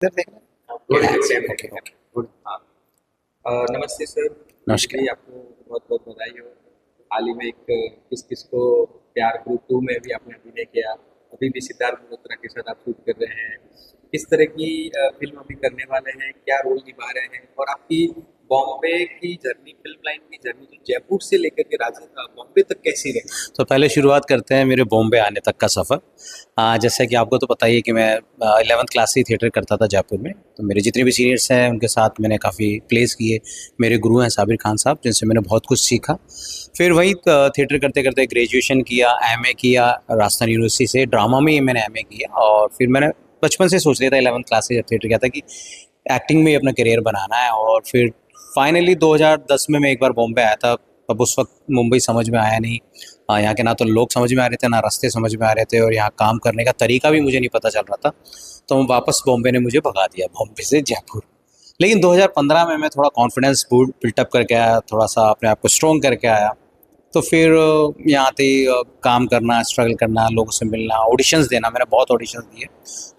इधर देखना। Good okay okay. Good. हाँ। नमस्ते सर। नमस्कार। जी आपको बहुत बहुत बधाई हो। हाल ही में एक किस किस को प्यार ग्रुप 2 में भी आपने अभिनय किया। अभी भी सिद्धार्थ मल्होत्रा के साथ आप शूट कर रहे हैं। किस तरह की फिल्म अभी करने वाले हैं, क्या रोल निभा रहे हैं, और आपकी बॉम्बे की जर्नी, फिल्म लाइन की जर्नी जो जयपुर से लेकर के बॉम्बे तक कैसी रही? तो पहले शुरुआत करते हैं मेरे बॉम्बे आने तक का सफ़र। जैसा कि आपको तो पता ही है कि मैं 11th क्लास से ही थिएटर करता था जयपुर में। तो मेरे जितने भी सीनियर्स हैं उनके साथ मैंने काफ़ी प्लेस किए। मेरे गुरु हैं साबिर खान साहब, जिनसे मैंने बहुत कुछ सीखा। फिर वही थिएटर करते करते ग्रेजुएशन किया, एमए किया राजस्थान यूनिवर्सिटी से। ड्रामा में ही मैंने एमए किया, और फिर मैंने बचपन से सोच लिया था 11th क्लास से जब थिएटर किया था कि एक्टिंग में ही अपना करियर बनाना है। और फिर फाइनली 2010 में मैं एक बार बॉम्बे आया था। अब उस वक्त मुंबई समझ में आया नहीं। यहाँ के ना तो लोग समझ में आ रहे थे, ना रास्ते समझ में आ रहे थे, और यहाँ काम करने का तरीका भी मुझे नहीं पता चल रहा था। तो वापस बॉम्बे ने मुझे भगा दिया, बॉम्बे से जयपुर। लेकिन 2015 में मैं थोड़ा कॉन्फिडेंस बिल्टअप करके आया, थोड़ा सा अपने आप को स्ट्रॉन्ग करके आया। तो फिर यहाँ आते ही काम करना, स्ट्रगल करना, लोगों से मिलना, ऑडिशंस देना। मैंने बहुत ऑडिशंस दिए।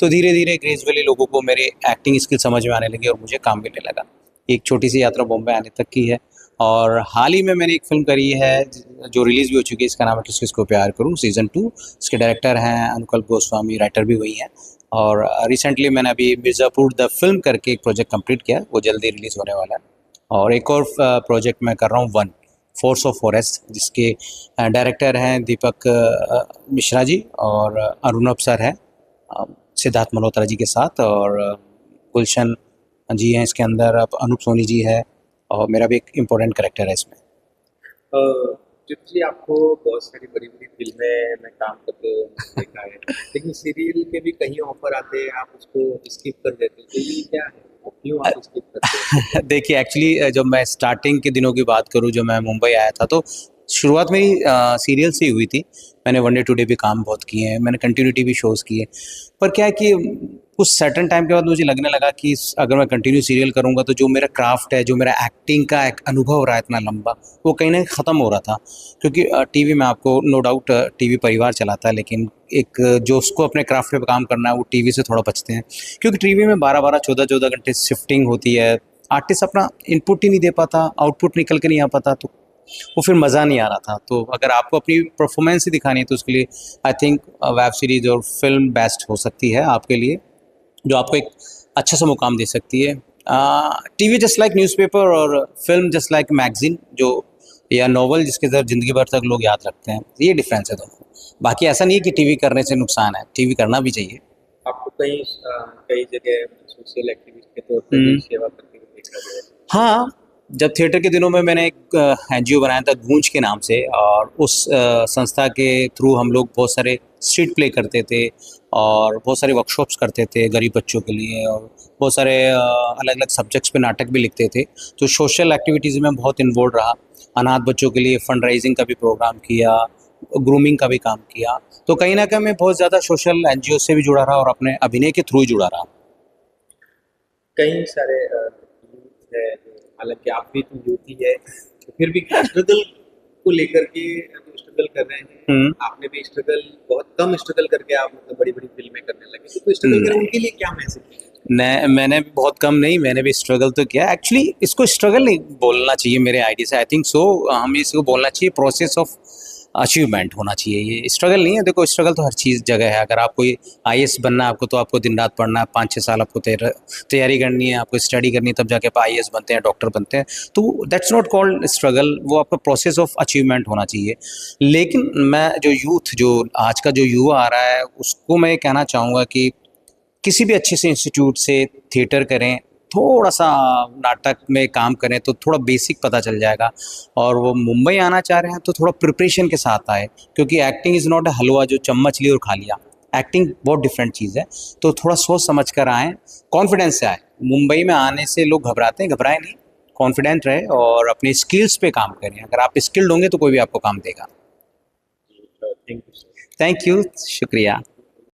तो धीरे धीरे ग्रेजुअली लोगों को मेरे एक्टिंग स्किल समझ में आने लगी और मुझे काम मिलने लगा। एक छोटी सी यात्रा बॉम्बे आने तक की है। और हाल ही में मैंने एक फिल्म करी है जो रिलीज़ भी हो चुकी है। इसका नाम है किस किस को प्यार करूं सीज़न 2। इसके डायरेक्टर हैं अनुकल्प गोस्वामी, राइटर भी वही हैं। और रिसेंटली मैंने अभी मिर्ज़ापुर द फिल्म करके एक प्रोजेक्ट कंप्लीट किया, वो जल्दी रिलीज़ होने वाला है। और एक और प्रोजेक्ट मैं कर रहा हूँ, वन फोर्स ऑफ फॉरेस्ट, जिसके डायरेक्टर हैं दीपक मिश्रा जी, और अरुणव सर हैं सिद्धार्थ मल्होत्रा जी के साथ, और गुलशन जी हैं इसके अंदर, अब अनूप सोनी जी है, और मेरा भी एक इम्पोर्टेंट करेक्टर है इसमें। जी आपको बहुत सारी बड़ी बड़ी फिल्में में काम करते हुए मैंने देखा है, लेकिन सीरियल के भी कहीं ऑफर आते हैं, आप उसको स्किप कर देते हैं, तो ये क्या है? क्यों आप स्किप करते हैं? देखिए एक्चुअली जब मैं स्टार्टिंग के दिनों की बात करूं, जब मैं मुंबई आया था, तो शुरुआत मेरी सीरियल से ही हुई थी। मैंने वन डे टू डे भी काम बहुत किए हैं, मैंने कंटिन्यूटी भी शोज़ किए। पर क्या है कि कुछ सर्टेन टाइम के बाद मुझे लगने लगा कि अगर मैं कंटिन्यू सीरियल करूंगा तो जो मेरा क्राफ्ट है, जो मेरा एक्टिंग का एक अनुभव रहा है इतना लंबा, वो कहीं ना कहीं ख़त्म हो रहा था। क्योंकि टीवी में आपको नो डाउट टीवी परिवार चलाता है, लेकिन एक जो उसको अपने क्राफ्ट पे काम करना है वो टीवी से थोड़ा बचते हैं। क्योंकि टीवी में 12-12 14-14 घंटे शिफ्टिंग होती है। आर्टिस्ट अपना इनपुट ही नहीं दे पाता, आउटपुट निकल के नहीं आ पाता, तो वो फिर मज़ा नहीं आ रहा था। तो अगर आपको अपनी परफॉर्मेंस ही दिखानी है तो उसके लिए आई थिंक वेब सीरीज़ और फिल्म बेस्ट हो सकती है आपके लिए, जो आपको एक अच्छा सा मुकाम दे सकती है। टीवी जस्ट लाइक न्यूज़पेपर, और फिल्म जस्ट लाइक मैगजीन, जो या नॉवल जिसके अंदर ज़िंदगी भर तक लोग याद रखते हैं। ये डिफरेंस है दोनों। बाकी ऐसा नहीं है कि टीवी करने से नुकसान है, टीवी करना भी चाहिए। आपको कई जगह सोशल एक्टिविस्ट के तौर पे भी हम्म। सेवा करते हुए देखा गया है। हाँ, जब थिएटर के दिनों में मैंने एक एनजीओ बनाया था गूंज के नाम से, और उस संस्था के थ्रू हम लोग बहुत सारे स्ट्रीट प्ले करते थे, और बहुत सारे वर्कशॉप्स करते थे गरीब बच्चों के लिए, और बहुत सारे अलग अलग सब्जेक्ट्स पे नाटक भी लिखते थे। तो सोशल एक्टिविटीज़ में बहुत इन्वॉल्व रहा। अनाथ बच्चों के लिए फंड राइजिंग का भी प्रोग्राम किया, ग्रूमिंग का भी काम किया। तो कहीं ना कहीं मैं बहुत ज़्यादा सोशल एनजीओ से भी जुड़ा रहा और अपने अभिनय के थ्रू ही जुड़ा रहा। कई सारे यूथ है जो, हालांकि आप भी तो यूथ ही है, तो फिर भी स्ट्रगल को लेकर के जो स्ट्रगल कर रहे हैं, हम्म। आपने भी स्ट्रगल, बहुत कम स्ट्रगल करके आप मतलब बड़ी बड़ी फिल्में करने लगे, तो स्ट्रगल करें नहीं, उनके लिए क्या मैसेज? मैंने भी बहुत कम नहीं, मैंने भी स्ट्रगल तो किया। एक्चुअली इसको स्ट्रगल नहीं बोलना चाहिए मेरे आईडी से, आई थिंक सो हमें इसको बोलना चाहिए प्रोसेस ऑफ अचीवमेंट होना चाहिए। ये स्ट्रगल नहीं है। देखो स्ट्रगल तो हर चीज़ जगह है। अगर आप कोई आईएएस बनना है आपको, तो आपको दिन रात पढ़ना है, 5-6 साल आपको तैयारी करनी है, आपको स्टडी करनी है, तब जाके आप आईएएस बनते हैं, डॉक्टर बनते हैं। तो दैट्स नॉट कॉल्ड स्ट्रगल, वो आपका प्रोसेस ऑफ अचीवमेंट होना चाहिए। लेकिन मैं जो यूथ, जो आज का जो युवा आ रहा है, उसको मैं कहना चाहूँगा कि किसी भी अच्छे से इंस्टीट्यूट से थिएटर करें, थोड़ा सा नाटक में काम करें तो थोड़ा बेसिक पता चल जाएगा। और वो मुंबई आना चाह रहे हैं तो थोड़ा प्रिपरेशन के साथ आए, क्योंकि एक्टिंग इज़ नॉट अ हलवा जो चम्मच लिया और खा लिया। एक्टिंग बहुत डिफरेंट चीज़ है। तो थोड़ा सोच समझ कर आएँ, कॉन्फिडेंस से आए। मुंबई में आने से लोग घबराते हैं, घबराए नहीं, कॉन्फिडेंट रहे और अपने स्किल्स पे काम करें। अगर आप स्किल्ड होंगे तो कोई भी आपको काम देगा। Thank you. थैंक यू, शुक्रिया।